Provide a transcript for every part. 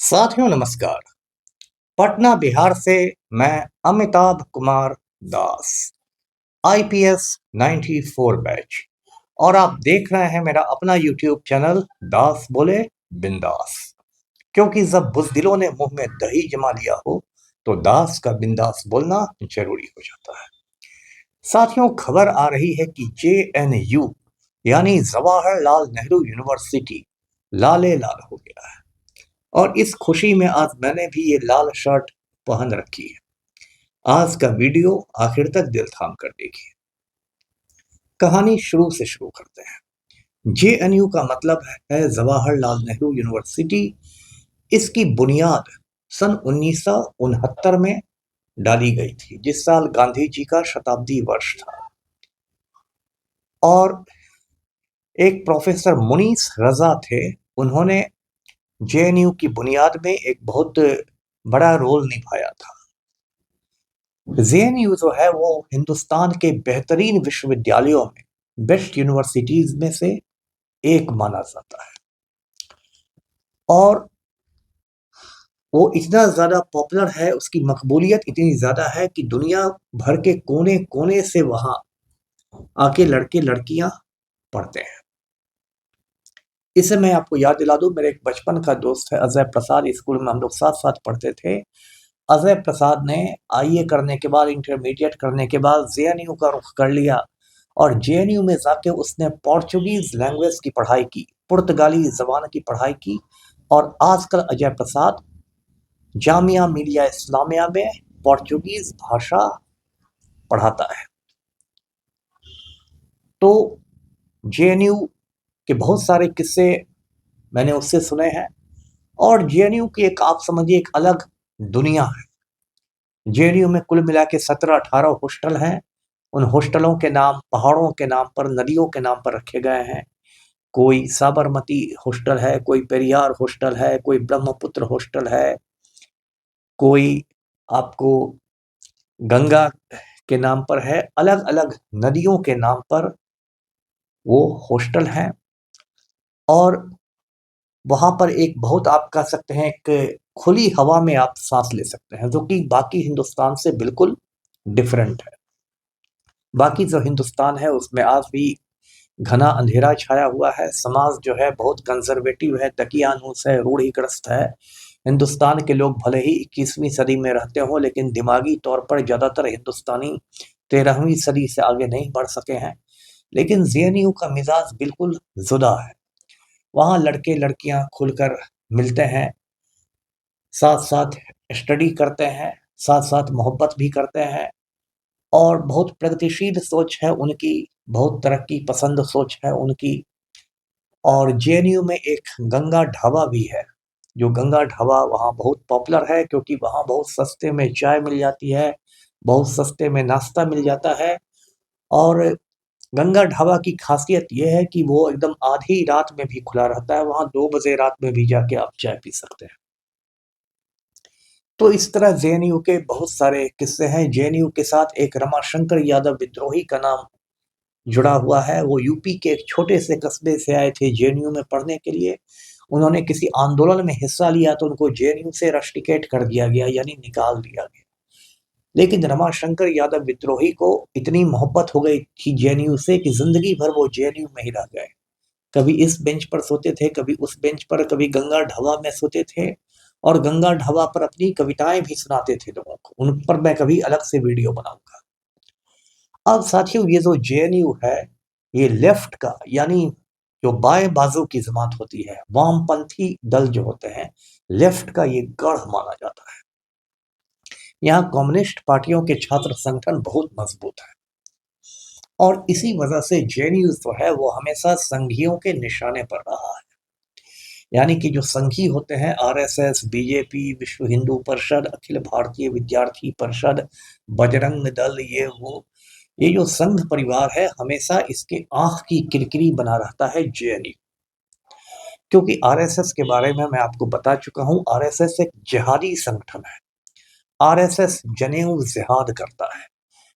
साथियों नमस्कार। पटना बिहार से मैं अमिताभ कुमार दास, आईपीएस 94 बैच, और आप देख रहे हैं मेरा अपना यूट्यूब चैनल दास बोले बिंदास। क्योंकि जब बुज़दिलों ने मुंह में दही जमा लिया हो तो दास का बिंदास बोलना जरूरी हो जाता है। साथियों, खबर आ रही है कि जेएनयू यानी जवाहरलाल नेहरू यूनिवर्सिटी लाले लाल हो गया है, और इस खुशी में आज मैंने भी ये लाल शर्ट पहन रखी है। आज का वीडियो आखिर तक दिल थाम कर देखिए। कहानी शुरू से शुरू करते हैं। जेएनयू का मतलब है जवाहरलाल नेहरू यूनिवर्सिटी। इसकी बुनियाद सन 1969 में डाली गई थी, जिस साल गांधी जी का शताब्दी वर्ष था। और एक प्रोफेसर मुनीस रजा थे, उन्होंने जेएनयू की बुनियाद में एक बहुत बड़ा रोल निभाया था। जेएनयू जो है वो हिंदुस्तान के बेहतरीन विश्वविद्यालयों में, बेस्ट यूनिवर्सिटीज में से एक माना जाता है। और वो इतना ज़्यादा पॉपुलर है, उसकी मकबूलियत इतनी ज़्यादा है कि दुनिया भर के कोने कोने से वहाँ आके लड़के लड़कियां पढ़ते हैं। इसे मैं आपको याद दिला दूं, मेरे एक बचपन का दोस्त है अजय प्रसाद, स्कूल में हम लोग साथ साथ पढ़ते थे। अजय प्रसाद ने आईए करने के बाद, इंटरमीडिएट करने के बाद जेएनयू का रुख कर लिया, और जेएनयू में जाके उसने पोर्चुगीज लैंग्वेज की पढ़ाई की, पुर्तगाली जबान की पढ़ाई की। और आजकल अजय प्रसाद जामिया मिलिया इस्लामिया में पोर्चुगीज भाषा पढ़ाता है। तो जेएनयू के बहुत सारे किस्से मैंने उससे सुने हैं, और जेएनयू की एक, आप समझिए, एक अलग दुनिया है। जेएनयू में कुल मिला के 17-18 हॉस्टल हैं। उन हॉस्टलों के नाम पहाड़ों के नाम पर, नदियों के नाम पर रखे गए हैं। कोई साबरमती हॉस्टल है, कोई पेरियार हॉस्टल है, कोई ब्रह्मपुत्र हॉस्टल है, कोई आपको गंगा के नाम पर है। अलग अलग नदियों के नाम पर वो हॉस्टल हैं। और वहां पर एक बहुत, आप कह सकते हैं, एक खुली हवा में आप सांस ले सकते हैं, जो कि बाकी हिंदुस्तान से बिल्कुल डिफरेंट है। बाकी जो हिंदुस्तान है उसमें आज भी घना अंधेरा छाया हुआ है। समाज जो है बहुत कंजर्वेटिव है, तकियानुस है, रूढ़िग्रस्त है। हिंदुस्तान के लोग भले ही 21वीं सदी में रहते हों, लेकिन दिमागी तौर पर ज़्यादातर हिंदुस्तानी 13वीं सदी से आगे नहीं बढ़ सके हैं। लेकिन जेएनयू का मिजाज बिल्कुल जुदा है। वहाँ लड़के लड़कियाँ खुलकर मिलते हैं, साथ साथ स्टडी करते हैं, साथ साथ मोहब्बत भी करते हैं। और बहुत प्रगतिशील सोच है उनकी, बहुत तरक्की पसंद सोच है उनकी। और जेएनयू में एक गंगा ढाबा भी है, जो गंगा ढाबा वहाँ बहुत पॉपुलर है, क्योंकि वहाँ बहुत सस्ते में चाय मिल जाती है, बहुत सस्ते में नाश्ता मिल जाता है। और गंगा ढाबा की खासियत यह है कि वो एकदम आधी रात में भी खुला रहता है। वहाँ 2 बजे रात में भी जाके आप चाय पी सकते हैं। तो इस तरह जेएनयू के बहुत सारे किस्से हैं। जेएनयू के साथ एक रमाशंकर यादव विद्रोही का नाम जुड़ा हुआ है। वो यूपी के एक छोटे से कस्बे से आए थे जेएनयू में पढ़ने के लिए। उन्होंने किसी आंदोलन में हिस्सा लिया तो उनको जेएनयू से रस्टिकेट कर दिया गया, यानी निकाल दिया गया। लेकिन रमाशंकर यादव विद्रोही को इतनी मोहब्बत हो गई थी जेएनयू से कि जिंदगी भर वो जेएनयू में ही रह गए। कभी इस बेंच पर सोते थे, कभी उस बेंच पर, कभी गंगा ढाबा में सोते थे, और गंगा ढाबा पर अपनी कविताएं भी सुनाते थे लोगों को। उन पर मैं कभी अलग से वीडियो बनाऊंगा। अब साथियों, ये जो जेएनयू है, ये लेफ्ट का, यानी जो बाएं बाजू की जमात होती है, वामपंथी दल जो होते हैं, लेफ्ट का ये गढ़ माना जाता है। यहाँ कम्युनिस्ट पार्टियों के छात्र संगठन बहुत मजबूत है, और इसी वजह से जेएनयू जो है वो हमेशा संघियों के निशाने पर रहा है। यानी कि जो संघी होते हैं, आरएसएस, बीजेपी, विश्व हिंदू परिषद, अखिल भारतीय विद्यार्थी परिषद, बजरंग दल, ये जो संघ परिवार है, हमेशा इसके आंख की किरकिरी बना रहता है जेएनयू। क्योंकि आरएसएस के बारे में मैं आपको बता चुका हूं, आरएसएस एक जिहादी संगठन है। आरएसएस जनेऊ जिहाद करता है।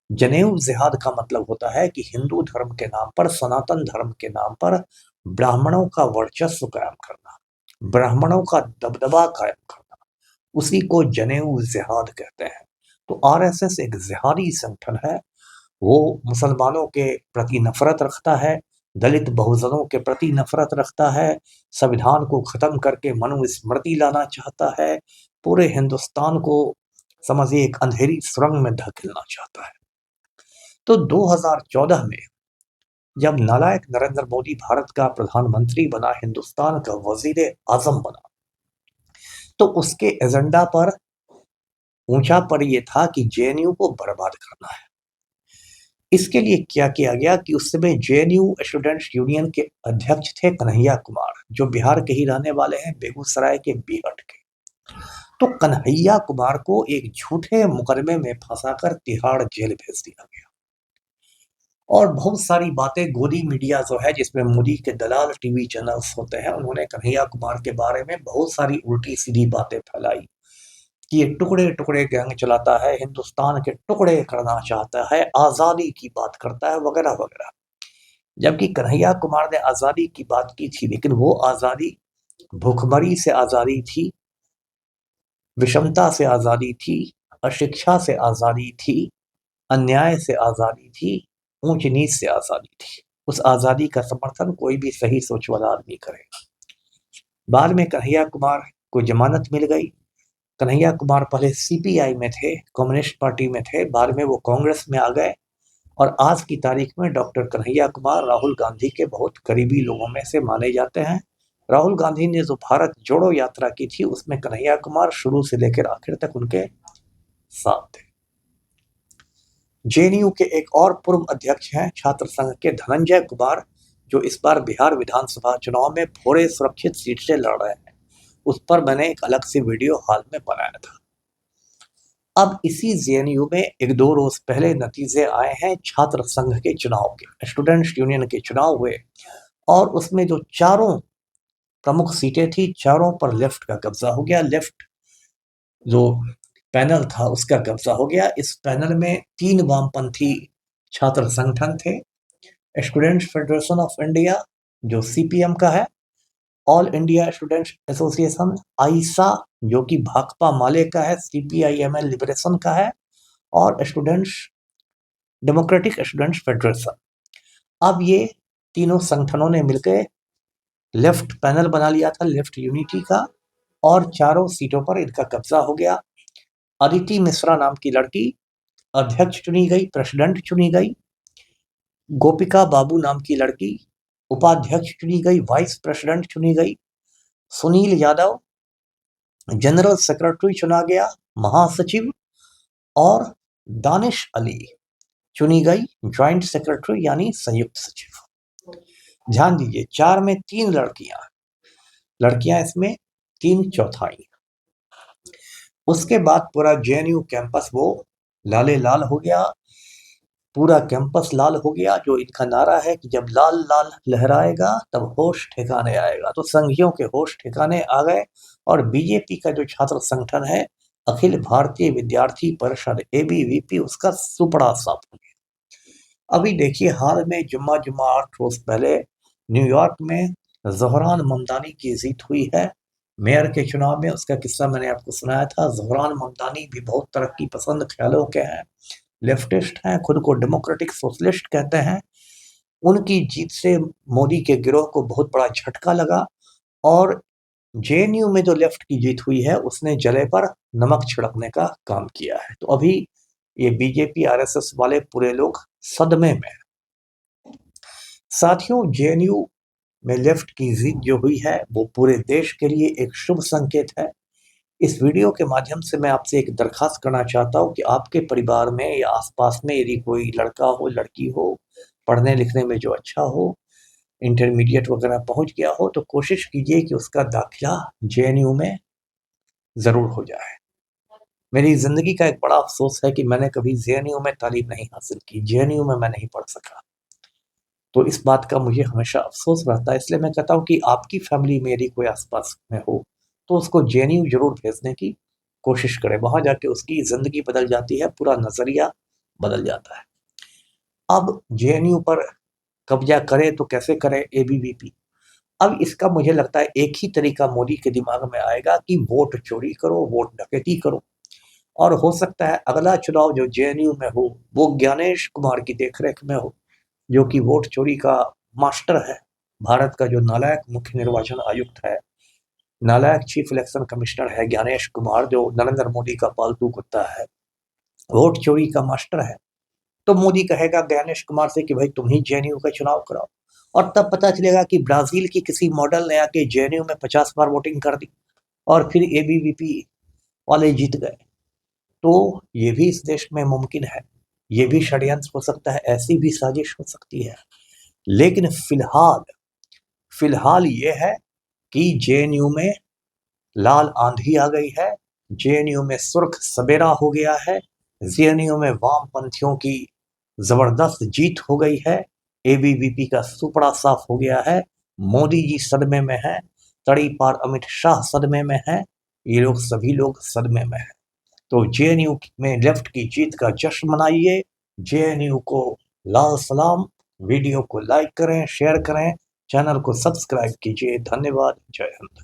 जनेऊ जिहाद का मतलब होता है कि हिंदू धर्म के नाम पर, सनातन धर्म के नाम पर ब्राह्मणों का वर्चस्व कायम करना, ब्राह्मणों का दबदबा कायम करना, उसी को जनेऊ जिहाद कहते हैं। तो आरएसएस एक जिहादी संगठन है। वो मुसलमानों के प्रति नफरत रखता है, दलित बहुजनों के प्रति नफरत रखता है, संविधान को खत्म करके मनुस्मृति लाना चाहता है, पूरे हिंदुस्तान को समझिए एक अंधेरी सुरंग में धकेलना चाहता है। तो 2014 में जब नालायक नरेंद्र मोदी भारत का प्रधानमंत्री बना, हिंदुस्तान का वजीर आजम बना, तो उसके एजेंडा पर ऊंचा पर यह था कि जेएनयू को बर्बाद करना है। इसके लिए क्या किया गया कि उस समय जेएनयू स्टूडेंट्स यूनियन के अध्यक्ष थे कन्हैया कुमार, जो बिहार के ही रहने वाले हैं, बेगूसराय के बीहट के। तो कन्हैया कुमार को एक झूठे मुकदमे में फंसाकर तिहाड़ जेल भेज दिया गया। और बहुत सारी बातें गोदी मीडिया जो है, जिसमें मोदी के दलाल टीवी चैनल्स होते हैं, उन्होंने कन्हैया कुमार के बारे में बहुत सारी उल्टी सीधी बातें फैलाई कि ये टुकड़े टुकड़े गैंग चलाता है, हिंदुस्तान के टुकड़े करना चाहता है, आजादी की बात करता है, वगैरह वगैरह। जबकि कन्हैया कुमार ने आजादी की बात की थी, लेकिन वो आजादी भूखमरी से आजादी थी, विषमता से आजादी थी, अशिक्षा से आजादी थी, अन्याय से आजादी थी, ऊंच नीच से आजादी थी। उस आजादी का समर्थन कोई भी सही सोच वाला आदमी करेगा। बाद में कन्हैया कुमार को जमानत मिल गई। कन्हैया कुमार पहले सीपीआई में थे, कम्युनिस्ट पार्टी में थे, बाद में वो कांग्रेस में आ गए। और आज की तारीख में डॉक्टर कन्हैया कुमार राहुल गांधी के बहुत करीबी लोगों में से माने जाते हैं। राहुल गांधी ने जो भारत जोड़ो यात्रा की थी, उसमें कन्हैया कुमार शुरू से लेकर आखिर तक उनके साथ थे। जेएनयू के एक और पूर्व अध्यक्ष हैं छात्र संघ के धनंजय कुमार, जो इस बार बिहार विधानसभा चुनाव में थोड़े सुरक्षित सीट से लड़ रहे हैं। उस पर मैंने एक अलग से वीडियो हाल में बनाया था। अब इसी जेएनयू में एक दो रोज पहले नतीजे आए हैं छात्र संघ के चुनाव के, स्टूडेंट्स यूनियन के चुनाव हुए, और उसमें जो चारों प्रमुख सीटें थी, चारों पर लेफ्ट का कब्जा हो गया। लेफ्ट जो पैनल था उसका कब्जा हो गया। इस पैनल में 3 वामपंथी छात्र संगठन थे, स्टूडेंट्स फेडरेशन ऑफ इंडिया जो सीपीएम का है, all India students association I saw जो कि भाकपा माले का है, सीपीआईएमएल लिबरेशन का है, और स्टूडेंट्स डेमोक्रेटिक स्टूडेंट्स फेडरेशन। अब ये तीनों संगठनों ने मिलकर लेफ्ट पैनल बना लिया था, लेफ्ट यूनिटी का, और चारों सीटों पर इनका कब्जा हो गया। अदिति मिश्रा नाम की लड़की अध्यक्ष चुनी गई, प्रेसिडेंट चुनी गई। गोपिका बाबू नाम की लड़की उपाध्यक्ष चुनी गई, वाइस प्रेसिडेंट चुनी गई। सुनील यादव जनरल सेक्रेटरी चुना गया, महासचिव। और दानिश अली चुनी गई ज्वाइंट सेक्रेटरी यानी संयुक्त सचिव। ध्यान दीजिए, 4 में 3 लड़कियां इसमें 3/4। उसके बाद पूरा जेएनयू कैंपस वो लाले लाल हो गया, पूरा कैंपस लाल हो गया। जो इनका नारा है कि जब लाल लाल लहराएगा तब होश ठिकाने आएगा, तो संघियों के होश ठिकाने आ गए। और बीजेपी का जो छात्र संगठन है, अखिल भारतीय विद्यार्थी परिषद एबीवीपी, उसका सुपड़ा साफ हो गया। अभी देखिए, हाल में जुम्मा 8 रोज पहले न्यूयॉर्क में ज़ोहरान ममदानी की जीत हुई है मेयर के चुनाव में। उसका किस्सा मैंने आपको सुनाया था। ज़ोहरान ममदानी भी बहुत तरक्की पसंद ख्यालों के हैं, लेफ्टिस्ट हैं, खुद को डेमोक्रेटिक सोशलिस्ट कहते हैं। उनकी जीत से मोदी के गिरोह को बहुत बड़ा झटका लगा, और जेएनयू में जो लेफ्ट की जीत हुई है, उसने जले पर नमक छिड़कने का काम किया है। तो अभी ये बीजेपी आरएसएस वाले पूरे लोग सदमे में हैं। साथियों, जेएनयू में लेफ्ट की जीत जो हुई है, वो पूरे देश के लिए एक शुभ संकेत है। इस वीडियो के माध्यम से मैं आपसे एक दरखास्त करना चाहता हूँ कि आपके परिवार में या आसपास में यदि कोई लड़का हो, लड़की हो, पढ़ने लिखने में जो अच्छा हो, इंटरमीडिएट वगैरह पहुंच गया हो, तो कोशिश कीजिए कि उसका दाखिला जेएनयू में ज़रूर हो जाए। मेरी ज़िंदगी का एक बड़ा अफसोस है कि मैंने कभी जेएनयू में तालीम नहीं हासिल की, जेएनयू में मैं नहीं पढ़ सका। तो इस बात का मुझे हमेशा अफसोस रहता है। इसलिए मैं कहता हूँ कि आपकी फैमिली में यदि कोई आसपास में हो, तो उसको जेएनयू जरूर भेजने की कोशिश करें। वहां जाके उसकी जिंदगी बदल जाती है, पूरा नजरिया बदल जाता है। अब जेएनयू पर कब्जा करे तो कैसे करे एबीवीपी? अब इसका मुझे लगता है एक ही तरीका मोदी के दिमाग में आएगा कि वोट चोरी करो, वोट डकैती करो। और हो सकता है अगला चुनाव जो जेएनयू में हो वो ज्ञानेश कुमार की देखरेख में हो, जो कि वोट चोरी का मास्टर है। भारत का जो नालायक मुख्य निर्वाचन आयुक्त है, नालायक चीफ इलेक्शन कमिश्नर है ज्ञानेश कुमार, जो नरेंद्र मोदी का पालतू कुत्ता है, वोट चोरी का मास्टर है। तो मोदी कहेगा ज्ञानेश कुमार से कि भाई तुम ही जेएनयू का चुनाव कराओ, और तब पता चलेगा कि ब्राजील की किसी मॉडल ने आके जेएनयू में 50 बार वोटिंग कर दी और फिर एबीवीपी वाले जीत गए। तो ये भी इस देश में मुमकिन है, ये भी षड्यंत्र हो सकता है, ऐसी भी साजिश हो सकती है। लेकिन फिलहाल ये है कि जेएनयू में लाल आंधी आ गई है, जेएनयू में सुर्ख सवेरा हो गया है, जेएनयू में वामपंथियों की जबरदस्त जीत हो गई है, एबीवीपी का सुपड़ा साफ हो गया है, मोदी जी सदमे में हैं, तड़ी पार अमित शाह सदमे में हैं, ये लोग सभी लोग सदमे में हैं। तो जेएनयू में लेफ्ट की जीत का जश्न मनाइए, जेएनयू को लाल सलाम। वीडियो को लाइक करें, शेयर करें, चैनल को सब्सक्राइब कीजिए। धन्यवाद। जय हिंद।